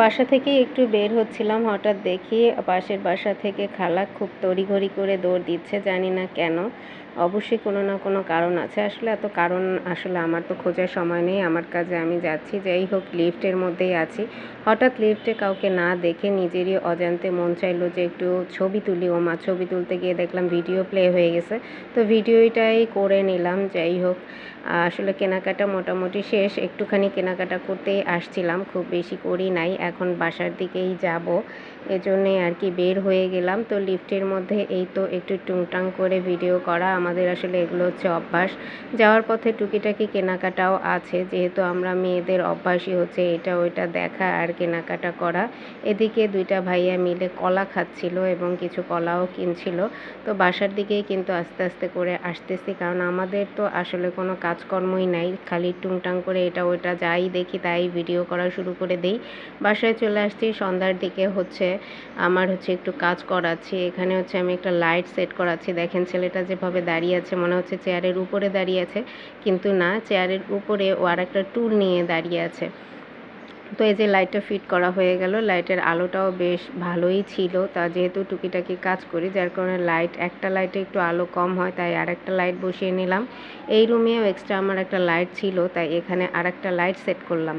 বাসা থেকে একটু বের হচ্ছিলাম, হঠাৎ দেখি পাশের বাসা থেকে খালা খুব তড়িঘড়ি করে দৌড় দিচ্ছে, জানি না কেন। অবশ্যই কোনো না কোনো কারণ আছে। আসলে এত কারণ আসলে আমার তো খোঁজার সময় নেই, আমার কাজে আমি যাচ্ছি। যাই হোক, লিফটের মধ্যেই আছি। হঠাৎ লিফটে কাউকে না দেখে নিজেরই অজান্তে মন চাইলো যে একটু ছবি তুলি। ওমা, ছবি তুলতে গিয়ে দেখলাম ভিডিও প্লে হয়ে গেছে, তো ভিডিওটাই করে নিলাম। যাই হোক, আসলে কেনাকাটা মোটামুটি শেষ। একটুখানি কেনাকাটা করতেই আসছিলাম, খুব বেশি করি নাই। এখন বাসার দিকেই যাব, এজন্যই আর কি বের হয়ে গেলাম। তো লিফটের মধ্যে এই তো একটু টুংটাং করে ভিডিও করা, আমাদের আসলে এগুলো হচ্ছে অভ্যাস। যাওয়ার পথে টুকিটাকি কেনাকাটাও আছে, যেহেতু আমরা মেয়েদের অভ্যাসই হচ্ছে এটা ওইটা দেখা আর কেনাকাটা করা। এদিকে দুইটা ভাইয়া মিলে কলা খাচ্ছিল এবং কিছু কলাও কিনছিল। তো বাসার দিকেই কিন্তু আস্তে আস্তে করে আসতেছি, কারণ আমাদের তো আসলে কোনো কাজকর্মই নাই, খালি টুংটাং করে এটা ওইটা যাই দেখি তাই ভিডিও করা শুরু করে দেই। বাসায় চলে আসছি সন্ধ্যার দিকে। আমার একটু কাজ করাচ্ছি। এখানে আমি একটা লাইট সেট করাচ্ছি। দেখেন ছেলেটা যেভাবে দাঁড়িয়ে আছে, মনে হচ্ছে চেয়ারের উপরে দাঁড়িয়ে আছে, কিন্তু না, চেয়ারের উপরে ও আরেকটা টুল নিয়ে দাঁড়িয়ে আছে। তো এই যে লাইটটা ফিট করা হয়ে গেল। লাইটের আলোটাও বেশ ভালোই ছিল। তা যেহেতু টুকিটাকি কাজ করি, যার কারণে একটা লাইটে একটু আলো কম হয়, তাই আরেকটা লাইট বসিয়ে নিলাম। এই রুমেও এক্সট্রা আমার একটা লাইট ছিল, তাই এখানে আরেকটা লাইট সেট করলাম।